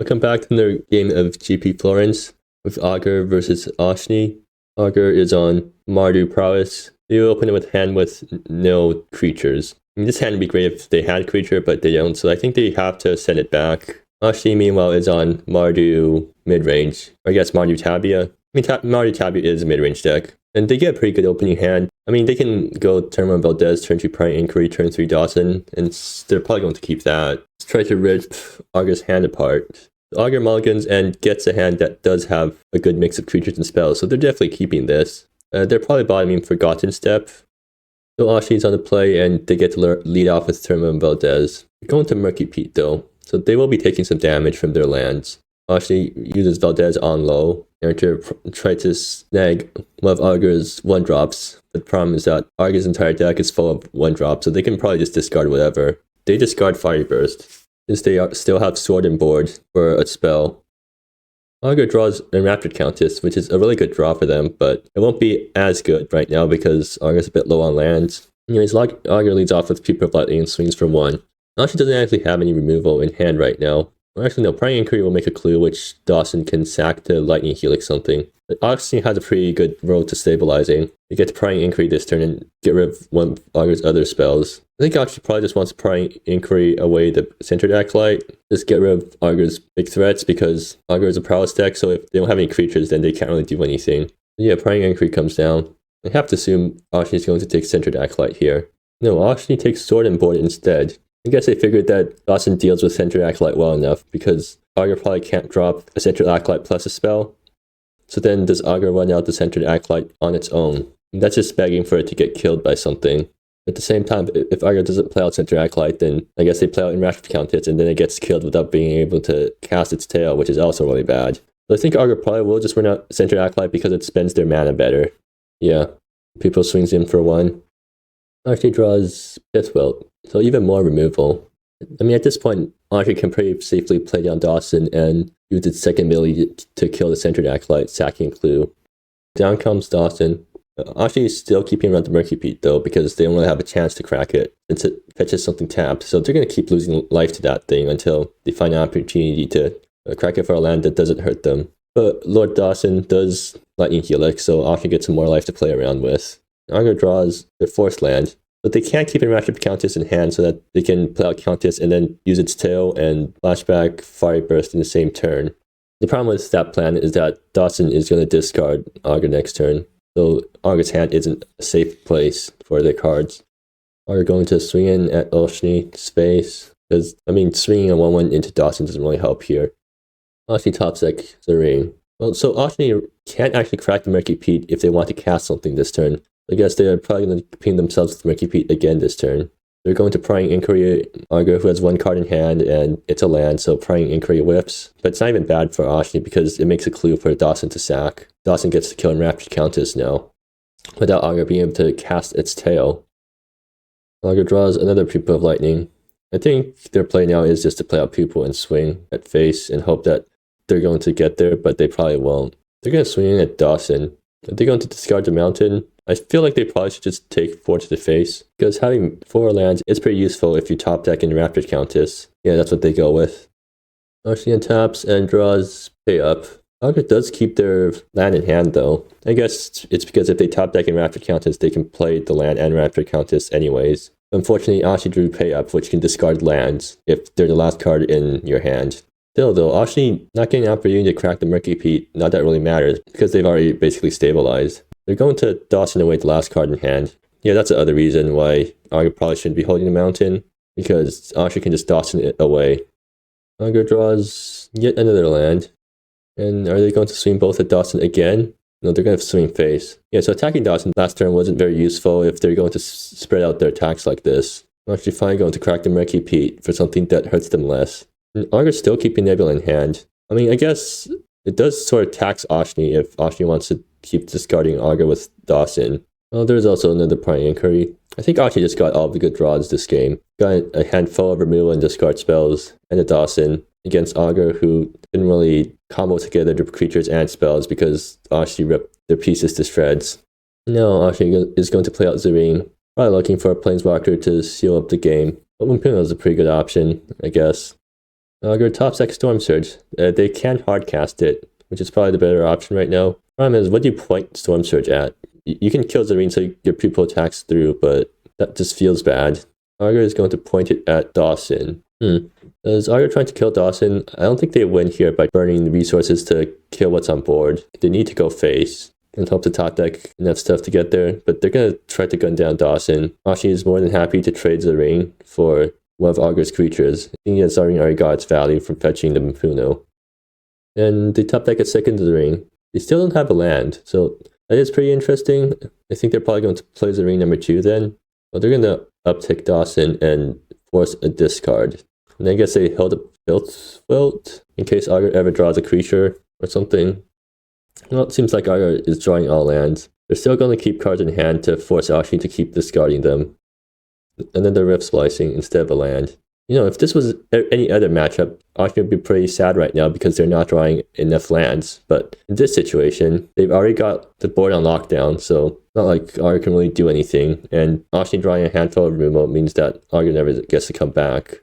Welcome back to another game of GP Florence with Augur versus Oshni. Augur is on Mardu Prowess. You open it with hand with no creatures. I mean, this hand would be great if they had a creature, but they don't, so I think they have to send it back. Oshni, meanwhile, is on Mardu midrange. Or I guess Mardu Tabia. I mean, Mardu Tabia is a midrange deck. And they get a pretty good opening hand. I mean, they can go turn 1 Valdez, turn 2 Prix Inquiry, turn 3 Dawson, and they're probably going to keep that. Let's try to rip Augur's hand apart. Augur mulligans and gets a hand that does have a good mix of creatures and spells, so they're definitely keeping this. They're probably bottoming Forgotten Step. So Oshni's on the play, and they get to lead off with turn 1 Valdez. They're going to Murky Pete though, so they will be taking some damage from their lands. Oshni uses Valdez on low, and try to snag one of Augur's 1-drops. The problem is that Augur's entire deck is full of 1-drops, so they can probably just discard whatever. They discard Fiery Burst, since they still have Sword and Board for a spell. Augur draws Enraptured Countess, which is a really good draw for them, but it won't be as good right now because Augur's a bit low on lands. Anyways, Augur leads off with Peeper of Lightning and swings for 1. Now she doesn't actually have any removal in hand right now. Well, actually, no, Prowess Inquiry will make a clue which Dawson can sack to Lightning Helix something. But Oshni has a pretty good road to stabilizing. You get to Prowess Inquiry this turn and get rid of one of Augur's other spells. I think Oshni probably just wants to Prowess Inquiry away the Centered Acolyte. Just get rid of Augur's big threats because Augur is a Prowess deck, so if they don't have any creatures, then they can't really do anything. But yeah, Prowess Inquiry comes down. I have to assume Oshni is going to take Centered Acolyte here. No, Oshni takes Sword and Board instead. I guess they figured that Dawson deals with Centered Acolyte well enough because Augur probably can't drop a Centered Acolyte plus a spell. So then does Augur run out the Centered Acolyte on its own? And that's just begging for it to get killed by something. At the same time, if Augur doesn't play out Centered Acolyte, then I guess they play out Enraptured Countess and then it gets killed without being able to cast its tail, which is also really bad. So I think Augur probably will just run out Centered Acolyte because it spends their mana better. Yeah, people swings in for 1. Actually draws Pithwelt, so even more removal. I mean, at this point, Oshni can pretty safely play down Dawson and use its second ability to kill the Centered Acolyte, sacking Clue. Down comes Dawson. Oshni is still keeping around the Murky Pete though, because they don't really have a chance to crack it, since it fetches something tapped, so they're going to keep losing life to that thing until they find an opportunity to crack it for a land that doesn't hurt them. But Lord Dawson does Lightning Helix, so Oshni gets some more life to play around with. Augur draws their Forced Land, but they can't keep Enraptured Countess in hand so that they can play out Countess and then use its tail and flashback Fiery Burst in the same turn. The problem with that plan is that Dawson is going to discard Augur next turn, so Augur's hand isn't a safe place for their cards. Augur going to swing in at Oshni space, because, I mean, swinging a 1-1 into Dawson doesn't really help here. Oshni top deck the ring. Well, so Oshni can't actually crack the Murky Pete if they want to cast something this turn. I guess they're probably going to ping themselves with Murky Pete again this turn. They're going to Prying Inquiry Augur, who has 1 card in hand, and it's a land, so Prying Inquiry whiffs. But it's not even bad for Oshni because it makes a clue for Dawson to sack. Dawson gets to kill Enraptured Countess now, without Augur being able to cast its tail. Augur draws another Pupil of Lightning. I think their play now is just to play out Pupil and swing at face and hope that they're going to get there, but they probably won't. They're going to swing in at Dawson. Are they going to discard the mountain? I feel like they probably should just take 4 to the face, because having 4 lands is pretty useful if you top deck Enraptured Countess. Yeah, that's what they go with. Oshni taps and draws Pay Up. Augur does keep their land in hand though. I guess it's because if they top deck Enraptured Countess, they can play the land and Enraptured Countess anyways. Unfortunately, Oshni drew Pay Up, which can discard lands if they're the last card in your hand. Still though, Oshni not getting an opportunity to crack the Murky Pete, not that really matters, because they've already basically stabilized. They're going to Dawson away the last card in hand. Yeah, that's the other reason why Augur probably shouldn't be holding the mountain, because Oshni can just Dawson it away. Augur draws yet another land. And are they going to swing both at Dawson again? No, they're going to swing face. Yeah, so attacking Dawson last turn wasn't very useful if they're going to spread out their attacks like this. Actually finally going to crack the Murky Pete for something that hurts them less. And Augur's still keeping Nebula in hand. I mean, I guess it does sort of tax Oshni if Oshni wants to keep discarding Augur with Dawson. Well, there's also another Prying Inquiry. I think Oshni just got all of the good draws this game. Got a handful of removal and discard spells, and a Dawson against Augur, who didn't really combo together the creatures and spells because Oshni ripped their pieces to shreds. Now Oshni is going to play out Zareen, probably looking for a Planeswalker to seal up the game. But Wimpino is a pretty good option, I guess. Augur top deck Storm Surge. They can hardcast it, which is probably the better option right now. Problem is, what do you point Storm Surge at? You can kill Zareen so your pupil attacks through, but that just feels bad. Augur is going to point it at Dawson. Is Augur trying to kill Dawson? I don't think they win here by burning the resources to kill what's on board. They need to go face and hope to top deck enough stuff to get there, but they're going to try to gun down Dawson. Oshni is more than happy to trade Zareen for one of Augur's creatures. I think Zareen already got its value from fetching the Mpuno. And they top deck a second Zareen. They still don't have a land, so that is pretty interesting. I think they're probably going to play Zareen number 2 then. Well, they're going to uptick Dawson and force a discard. And I guess they held a Wilt in case Augur ever draws a creature or something. Well, it seems like Augur is drawing all lands. They're still going to keep cards in hand to force Oshni to keep discarding them. And then they're rift splicing instead of a land. You know, if this was any other matchup, Oshni would be pretty sad right now because they're not drawing enough lands. But in this situation, they've already got the board on lockdown, so not like Augur can really do anything. And Oshni drawing a handful of remote means that Augur never gets to come back.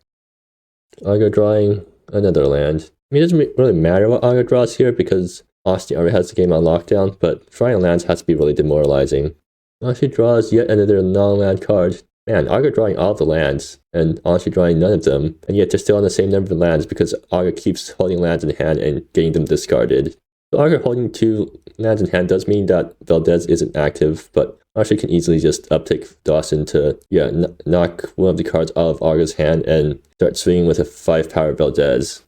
Augur drawing another land. I mean, it doesn't really matter what Augur draws here because Oshni already has the game on lockdown, but drawing lands has to be really demoralizing. Oshni draws yet another non-land card. Man, Augur drawing all the lands, and Oshni drawing none of them, and yet they're still on the same number of lands because Augur keeps holding lands in hand and getting them discarded. So Augur holding 2 lands in hand does mean that Valdez isn't active, but Oshni can easily just uptick Dawson to, knock one of the cards out of Augur's hand and start swinging with a 5-power Valdez.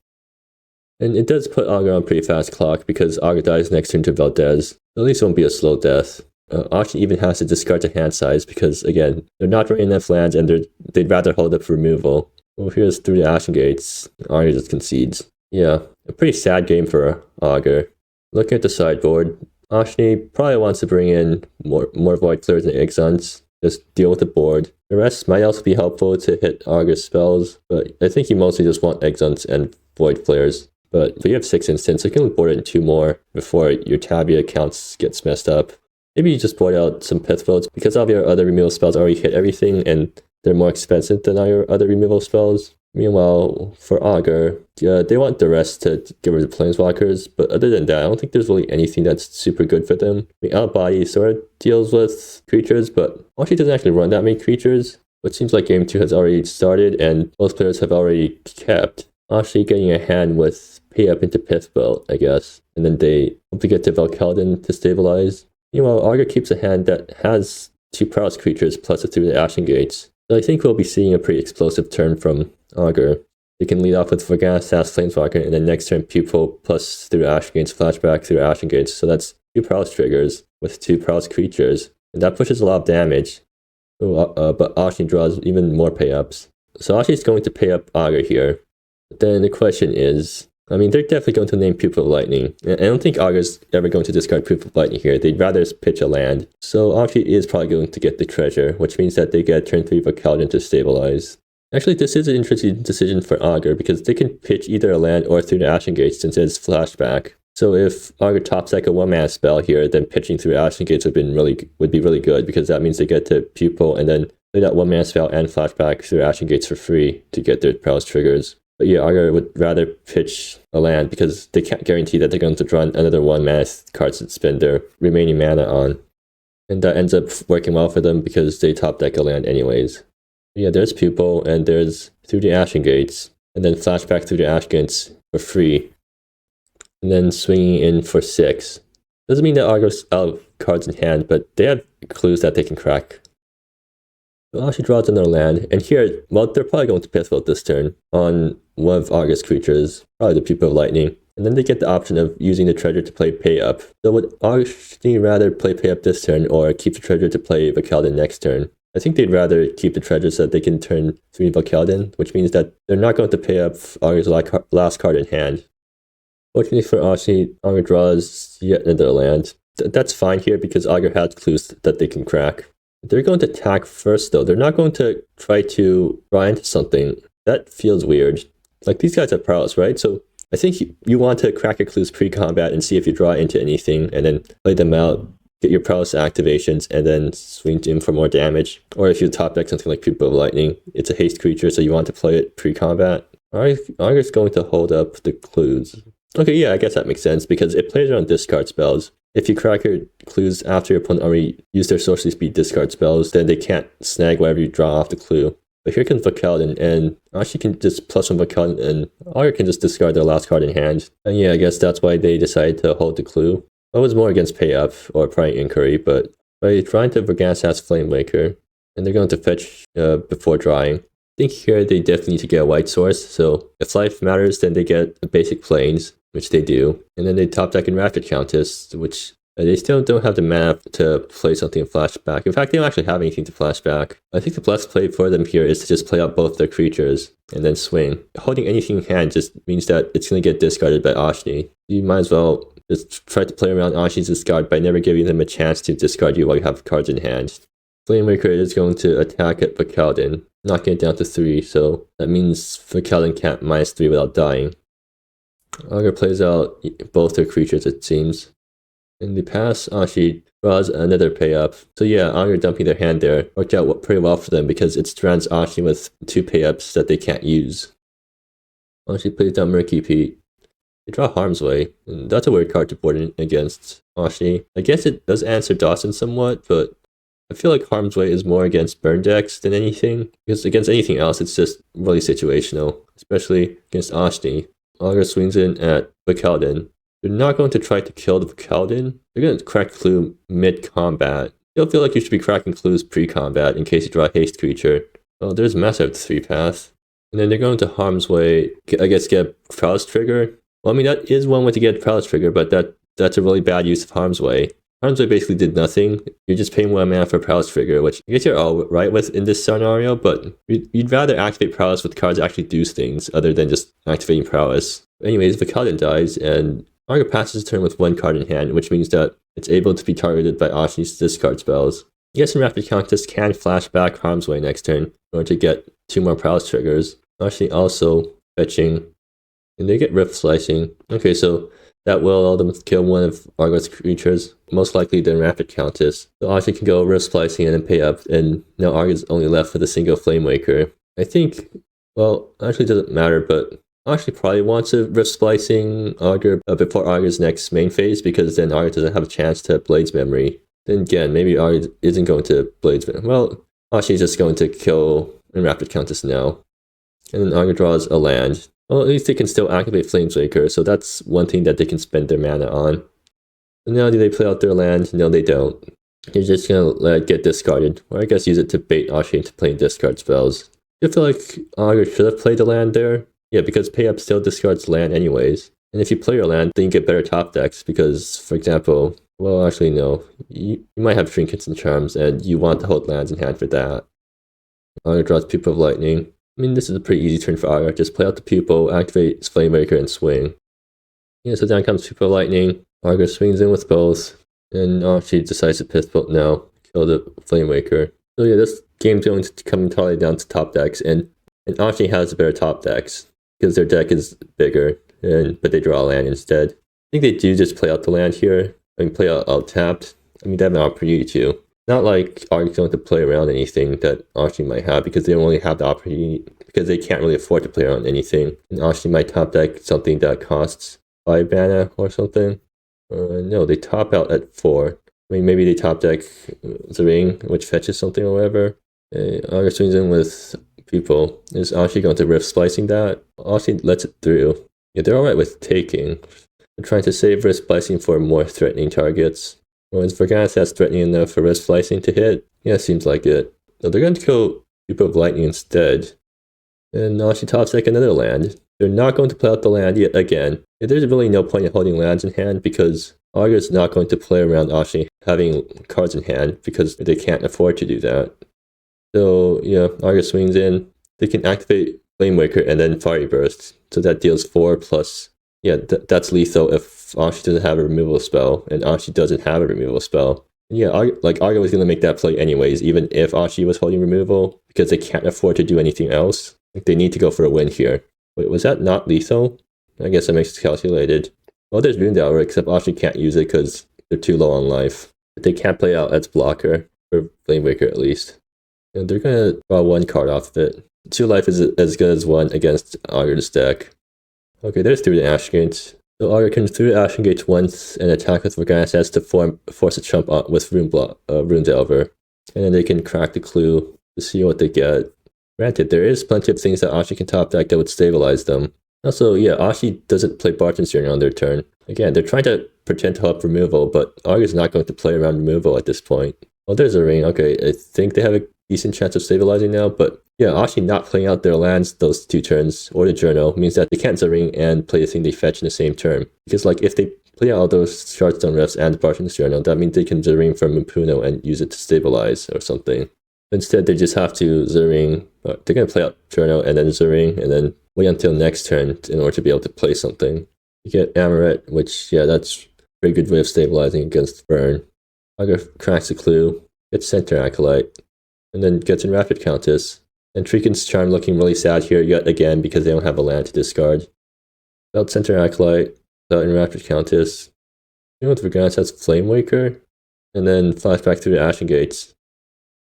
And it does put Augur on pretty fast clock because Augur dies next turn to Valdez. At least it won't be a slow death. Oshni even has to discard to hand size because, again, they're not drawing enough lands and they'd rather hold up for removal. Well, here's through the Ashen Gates. Augur just concedes. Yeah, a pretty sad game for Augur. Looking at the sideboard, Oshni probably wants to bring in more Void Clears and Ixons. Just deal with the board. The rest might also be helpful to hit Augur's spells, but I think you mostly just want Ixons and Void Flares. But if you have 6 instants, you can board it in 2 more before your Tabia counts gets messed up. Maybe you just board out some Pith Votes because all of your other removal spells already hit everything and they're more expensive than all your other removal spells. Meanwhile, for Augur, they want the rest to get rid of Planeswalkers, but other than that, I don't think there's really anything that's super good for them. I mean, Outbody sort of deals with creatures, but Oshni doesn't actually run that many creatures. It seems like Game 2 has already started and most players have already kept. Oshni getting a hand with pay up into Pithbelt, I guess, and then they hope to get to Velkeldon to stabilize. Meanwhile, Augur keeps a hand that has 2 Prowess creatures plus a through the Ashen Gates. So I think we'll be seeing a pretty explosive turn from Augur. They can lead off with Forgana, Sass, Planeswalker, and then next turn Pupil plus through Ashen Gates, flashback through Ashen Gates. So that's 2 Prowess triggers with 2 Prowess creatures. And that pushes a lot of damage. But Oshni draws even more pay-ups. So Oshni's going to pay up Augur here. But then the question is, I mean, they're definitely going to name Pupil of Lightning. I don't think Augur's ever going to discard Pupil of Lightning here. They'd rather pitch a land. So Oshni is probably going to get the treasure, which means that they get turn 3 Velkeldon to stabilize. Actually, this is an interesting decision for Augur because they can pitch either a land or through the Ashen Gates since it's flashback. So if Augur tops like a 1-mana spell here, then pitching through Ashen Gates would be really good because that means they get to Pupil and then play that 1-mana spell and flashback through Ashen Gates for free to get their Prowess triggers. But yeah, Augur would rather pitch a land because they can't guarantee that they're going to draw another 1-mana card to spend their remaining mana on. And that ends up working well for them because they top deck a land anyways. Yeah, there's Pupil, and there's through the Ashen Gates, and then flashback through the Ashen Gates for free, and then swinging in for 6. Doesn't mean that Augur's out of cards in hand, but they have clues that they can crack. So Oshni draws another land, and here, well, they're probably going to Pithvote this turn on one of Augur's creatures, probably the Pupil of Lightning, and then they get the option of using the treasure to play pay up. So would Oshni rather play pay up this turn, or keep the treasure to play Velkeldon next turn? I think they'd rather keep the treasure so that they can turn 3 Velkeldon, which means that they're not going to pay up Augur's last card in hand. Fortunately for Oshni, Augur draws yet another land. That's fine here because Augur has clues that they can crack. They're going to attack first though. They're not going to try to draw into something. That feels weird. Like these guys have prowess, right? So I think you want to crack your clues pre-combat and see if you draw into anything and then play them out. Get your prowess activations and then swing in for more damage. Or if you top deck something like Pupil of Lightning, it's a haste creature, so you want to play it pre-combat. Augur's going to hold up the clues. Okay, yeah, I guess that makes sense because it plays around discard spells. If you crack your clues after your opponent already used their sorcery speed discard spells, then they can't snag whatever you draw off the clue. But here comes Vakaldin, and Ashi can just plus one Vakaldin, and Augur can just discard their last card in hand. And yeah, I guess that's why they decided to hold the clue. I was more against pay up or prying inquiry, but by trying to Vergasa's Flamewaker, and they're going to fetch before drawing. I think here they definitely need to get a white source, so if life matters, then they get a basic plains, which they do, and then they top deck in Rapid Countess, which they still don't have the mana to play something in flashback. In fact, they don't actually have anything to flashback. I think the best play for them here is to just play out both their creatures and then swing. Holding anything in hand just means that it's going to get discarded by Oshni. You might as well just try to play around Oshni's discard by never giving them a chance to discard you while you have cards in hand. Flamewaker is going to attack at Vakaldin, knocking it down to 3, so that means Vakaldin can't -3 without dying. Augur plays out both their creatures, it seems. In the pass, Ashi draws another pay up. So yeah, Augur dumping their hand there worked out pretty well for them because it strands Ashi with 2 pay ups that they can't use. Ashi plays down Murky Pete. They draw Harm's Way, and that's a weird card to board in against Ashi. I guess it does answer Dawson somewhat, but I feel like Harm's Way is more against burn decks than anything, because against anything else it's just really situational, especially against Oshni. Augur swings in at Vakaldin. They're not going to try to kill the Vakaldin. They're going to crack clue mid-combat. You'll feel like you should be cracking clues pre-combat in case you draw a haste creature. Well, there's Massive 3 path. And then they're going to Harm's Way, I guess get Prowess trigger. Well, I mean, that is one way to get Prowess trigger, but that's a really bad use of Harm's Way. Harm's Way basically did nothing. You're just paying 1 mana for Prowess trigger, which I guess you're all right with in this scenario, but you'd rather activate Prowess with cards that actually do things other than just activating Prowess. Anyways, Vakaldin dies, and Augur passes a turn with 1 card in hand, which means that it's able to be targeted by Oshni's discard spells. Yes, and Rapid Countess can flash back Harm's Way next turn in order to get 2 more Prowess triggers. Oshni also fetching, and they get Rift Slicing. Okay, so that will allow them to kill one of Augur's creatures, most likely the Rapid Countess. So Oshni can go Rift Slicing and then pay up, and now Augur's only left with a single Flamewaker. I think, well, actually it doesn't matter, but Oshni probably wants a Rift Splicing Augur before Augur's next main phase, because then Augur doesn't have a chance to Blade's Memory. Then again, maybe Augur isn't going to Blade's Memory. Well, Oshni's just going to kill and Rapid Countess now. And then Augur draws a land. Well, at least they can still activate Flameswaker, so that's one thing that they can spend their mana on. And now do they play out their land? No, they don't. They're just gonna let it get discarded, or I guess use it to bait Oshni into playing discard spells. I feel like Augur should have played the land there. Yeah, because pay up still discards land anyways. And if you play your land, then you get better top decks because, for example, well, actually no. You might have Trinkets and Charms, and you want to hold lands in hand for that. Augur draws Pupil of Lightning. I mean, this is a pretty easy turn for Augur. Just play out the Pupil, activate Flamemaker, and swing. Yeah, so down comes Pupil of Lightning. Augur swings in with both, and she decides to pistol now, kill the Flamemaker. So yeah, this game's going to come entirely down to top decks, and Oshni has the better top decks because their deck is bigger, but they draw a land instead. I think they do just play out the land here. I mean, play out tapped. I mean, they have an opportunity to. Not like Augur's going to play around anything that Oshni might have, because they don't really have the opportunity, because they can't really afford to play around anything. And Oshni might top deck something that costs 5 mana or something. No, they top out at 4. I mean, maybe they top deck the ring, which fetches something or whatever. Augur swings in with Pupil. Is Oshni going to Rift Splicing that? Oshni lets it through. Yeah, they're alright with taking. They're trying to save Rift Splicing for more threatening targets. Well, is Vergasa's threatening enough for Rift Splicing to hit? Yeah, seems like it. No, they're going to kill Pupil of Lightning instead. And Oshni tops deck another land. They're not going to play out the land yet again. There's really no point in holding lands in hand, because Augur's not going to play around Oshni having cards in hand, because they can't afford to do that. So, yeah, Augur swings in. They can activate Flamewaker and then Fiery Burst. So that deals 4 plus... Yeah, that's lethal if Oshni doesn't have a removal spell, and Oshni doesn't have a removal spell. And yeah, Augur was going to make that play anyways, even if Oshni was holding removal, because they can't afford to do anything else. Like, they need to go for a win here. Wait, was that not lethal? I guess that makes it calculated. Well, there's Rune Delver, except Oshni can't use it because they're too low on life. But they can't play out as blocker, or Flamewaker at least. And they're going to draw 1 card off of it. 2 life is as good as 1 against Augur's deck. Okay, there's 3 to Ashen Gates. So Augur can through Ashen Gates once and attack with Organic to force a chump with Rune Delver. And then they can crack the clue to see what they get. Granted, there is plenty of things that Oshni can top deck that would stabilize them. Also, yeah, Oshni doesn't play Barton's Journey on their turn. Again, they're trying to pretend to help removal, but Augur's not going to play around removal at this point. Oh, there's a ring. Okay, I think they have a decent chance of stabilizing now, but yeah, Oshni not playing out their lands those 2 turns, or the journal, means that they can't Ring and play the thing they fetch in the same turn. Because like if they play out all those Shardstone Rifts and Barton's Journal, that means they can Ring from Mpuno and use it to stabilize or something. Instead, they just have to Ring. They're going to play out Journal and then Ring, and then wait until next turn in order to be able to play something. You get Amaret, which, yeah, that's a very good way of stabilizing against Burn. Augur cracks a clue, gets Center Acolyte, and then gets in Rapid Countess. And Treekin's Charm looking really sad here yet again because they don't have a land to discard. Without Center Acolyte, without in Rapid Countess. With Vergans has Flame Waker, and then flashback through the Ashen Gates.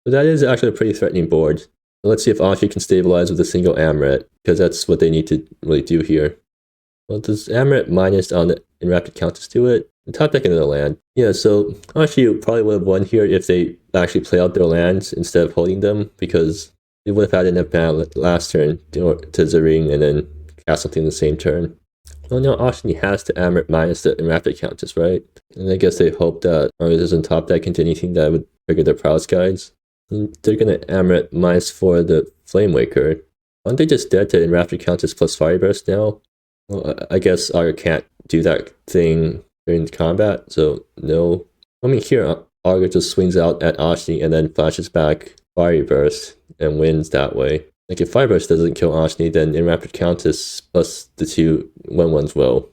So that is actually a pretty threatening board. So let's see if Oshni can stabilize with a single Amaret, because that's what they need to really do here. Well, does Amaret minus on the in Rapid Countess do it? And top deck another land. Yeah, so Oshni probably would have won here if they actually play out their lands instead of holding them, because they would have had enough mana last turn to Ring and then cast something in the same turn. Well, now Oshni has to Amaret minus the in Rapid Countess, right? And I guess they hope that Augur doesn't top deck into anything that would trigger their Prowess guides. And they're going to Amaret minus for the Flame Waker. Aren't they just dead to in Rapid Countess plus Fire Burst now? Well, I guess Augur can't do that thing during combat, so no. I mean, here Augur just swings out at Oshni and then flashes back Fire Burst and wins that way. Like if Fire Burst doesn't kill Oshni, then in Rapid Countess plus the 2 1/1s will.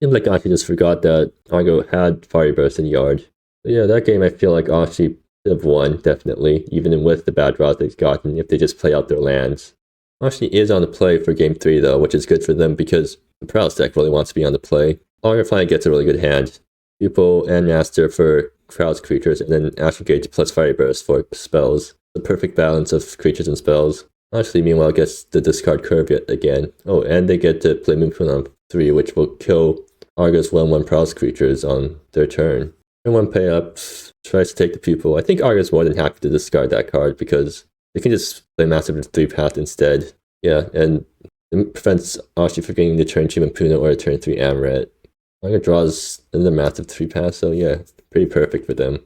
Seems like Oshni just forgot that Augur had Fire Burst in Yard. But yeah, that game I feel like Oshni should have won, definitely, even with the bad draws they've gotten if they just play out their lands. Oshni is on the play for game 3 though, which is good for them because the Prowess deck really wants to be on the play. Augur finally gets a really good hand. Pupil and Master for Crowd's creatures, and then Ashen Gate plus Fire Burst for spells. The perfect balance of creatures and spells. Oshni, meanwhile, gets the discard curve yet again. Oh, and they get to play Moonpun on 3, which will kill Augur's 1/1 Prowess creatures on their turn. Turn 1 pay up, tries to take the Pupil. I think Augur's more than happy to discard that card because they can just play Massive 3 path instead. Yeah, and it prevents Oshni from getting the turn 2 Moonpun or a turn 3 Amaret. Augur draws another Massive 3 path, so yeah, pretty perfect for them.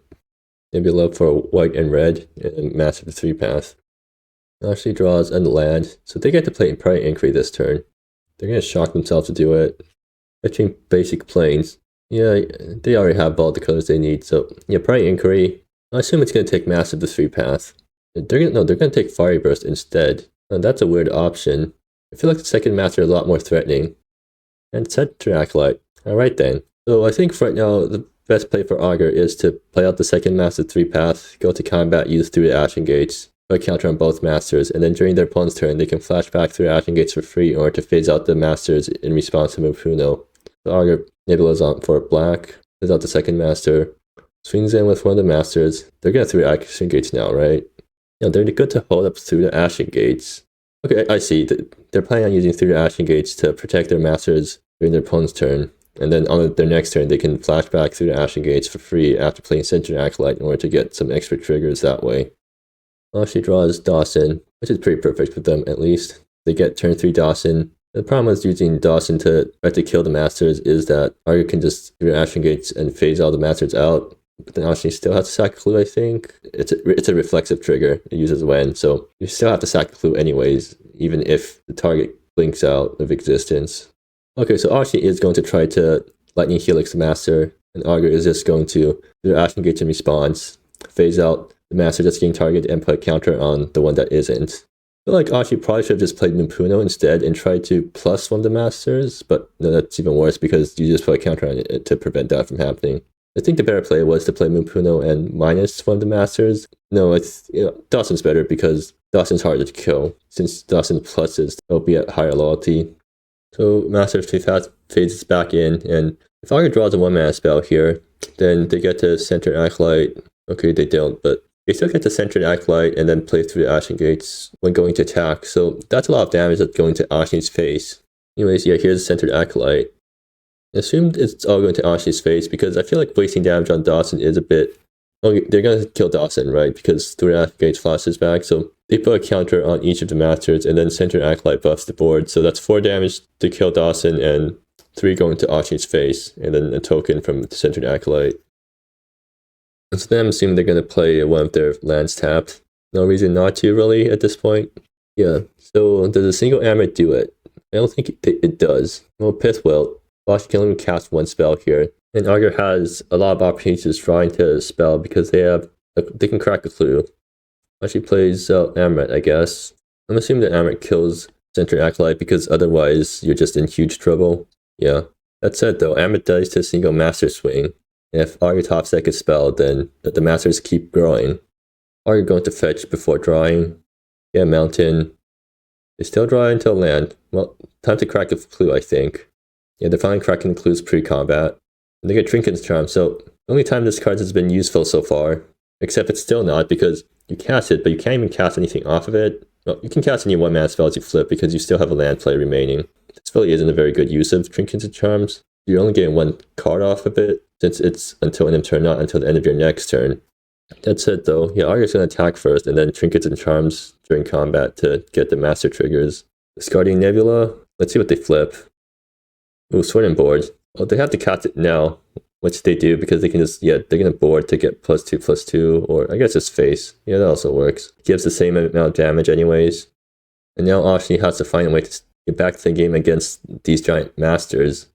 Maybe a love for white and red and Massive 3 path. Oshni draws a land, so they get to play Pride Inquiry this turn. They're going to shock themselves to do it. Fetching basic planes. Yeah, they already have all the colors they need, so yeah, Pride Inquiry. I assume it's going to take Massive 3 path. They're going to take Fire Burst instead. Now, that's a weird option. I feel like the second Master is a lot more threatening. And Center Acolyte. Alright then. So I think for right now, the best play for Augur is to play out the second Master 3 path, go to combat, use 3 Ashen Gates, put a counter on both Masters, and then during their opponent's turn, they can flash back 3 Ashen Gates for free in order to phase out the Masters in response to Moonpun. So Augur Nebula's on for black, phase out the second Master, swings in with one of the Masters. They're going to 3 Ashen Gates now, right? You know, they're good to hold up through the Ashen Gates. Okay, I see. They're planning on using 3 Ashen Gates to protect their Masters during their opponent's turn. And then on their next turn, they can flash back through the Ashen Gates for free after playing Center Acolyte in order to get some extra triggers that way. Oshni draws Dawson, which is pretty perfect for them at least. They get turn 3 Dawson. The problem with using Dawson to try to kill the Masters is that Augur can just do Ashen Gates and phase all the Masters out. But then Oshni still has to sack a clue, I think. It's a reflexive trigger. It uses when, so you still have to sack a clue anyways, even if the target blinks out of existence. Okay, so Oshni is going to try to Lightning Helix the Master, and Augur is just going to do Ashen Gates in response, phase out the Master that's getting targeted, and put a counter on the one that isn't. I feel like Oshni probably should have just played Moonpun instead and tried to plus one of the Masters, but no, that's even worse because you just put a counter on it to prevent that from happening. I think the better play was to play Moonpun and minus one of the Masters. No, Dawson's better because Dawson's harder to kill. Since Dawson pluses, they'll be at higher loyalty. So Master of 2 path fades back in, and if Augur draws a 1-mana spell here, then they get to Center Acolyte. Okay, they don't, but they still get the centered Acolyte and then play through the Ashen Gates when going to attack, so that's a lot of damage that's going to Oshni's face. Anyways, yeah, here's the centered Acolyte. I assumed it's all going to Oshni's face because I feel like wasting damage on Dawson is a bit... Oh, they're gonna kill Dawson, right? Because through the Ashen Gates flashes back, so they put a counter on each of the masters and then centered Acolyte buffs the board, so that's 4 damage to kill Dawson and 3 going to Oshni's face, and then a token from the centered Acolyte. And so then I'm assuming they're going to play one of their lands tapped. No reason not to, really, at this point. Yeah, so does a single Amulet do it? I don't think it does. Well, Pith will. Bosch can only cast 1 spell here. And Augur has a lot of opportunities to draw into a spell because they can crack a clue. Actually plays Amulet, I guess. I'm assuming that Amulet kills Center Acolyte because otherwise you're just in huge trouble. Yeah. That said though, Amulet dies to a single Master Swing. And if Augur top deck is spelled, then the Masters keep growing. Augur going to fetch before drawing. Yeah, Mountain. They still draw into a land. Well, time to crack a clue, I think. Yeah, they're finally cracking the clues pre-combat. And they get Trinket's Charm, so the only time this card has been useful so far. Except it's still not, because you cast it, but you can't even cast anything off of it. Well, you can cast any 1-mana spells you flip, because you still have a land play remaining. This really isn't a very good use of Trinket's Charms. You're only getting 1 card off of it, since it's until end of turn, not until the end of your next turn. That said though, yeah, Augur's going to attack first, and then Trinkets and Charms during combat to get the Master triggers. Discarding Nebula, let's see what they flip. Ooh, Sword and Board. Oh, they have to cast it now, which they do because they can just, yeah, they're going to board to get +2/+2, or I guess just face. Yeah, that also works. Gives the same amount of damage anyways. And now Oshni has to find a way to get back to the game against these giant masters.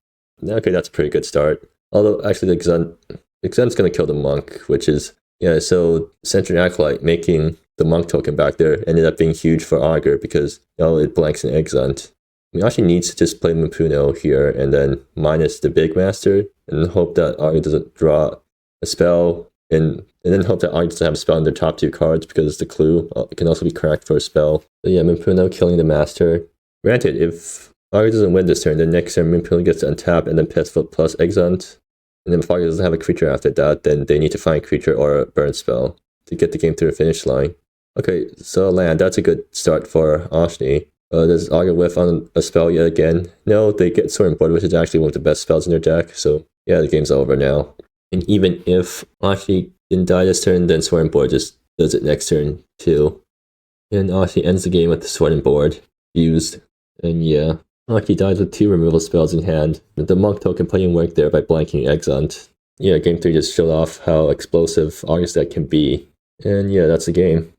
Okay, that's a pretty good start. Although, actually, the Exun's going to kill the Monk, which is, yeah, so Central Acolyte making the Monk token back there ended up being huge for Augur because, it blanks an Exunt. I mean, Oshni needs to just play Mupuno here and then minus the Big Master and hope that Augur doesn't draw a spell and then hope that Augur doesn't have a spell in their top 2 cards because the clue can also be cracked for a spell. So yeah, Mupuno killing the Master. Granted, if Augur doesn't win this turn, then next turn Mupuno gets to untap and then Pithfoot plus Exunt. And then if Augur doesn't have a creature after that, then they need to find a creature or a burn spell to get the game to the finish line. Okay, so land, that's a good start for Oshni. Does Augur whiff on a spell yet again? No, they get Sword and Board, which is actually one of the best spells in their deck, so yeah, the game's over now. And even if Oshni didn't die this turn, then Sword and Board just does it next turn too. And Oshni ends the game with the Sword and Board used. And yeah, Oshni dies with 2 removal spells in hand. The Monk token playing work there by blanking Exunt. Yeah, game 3 just showed off how explosive Augur's deck can be. And yeah, that's the game.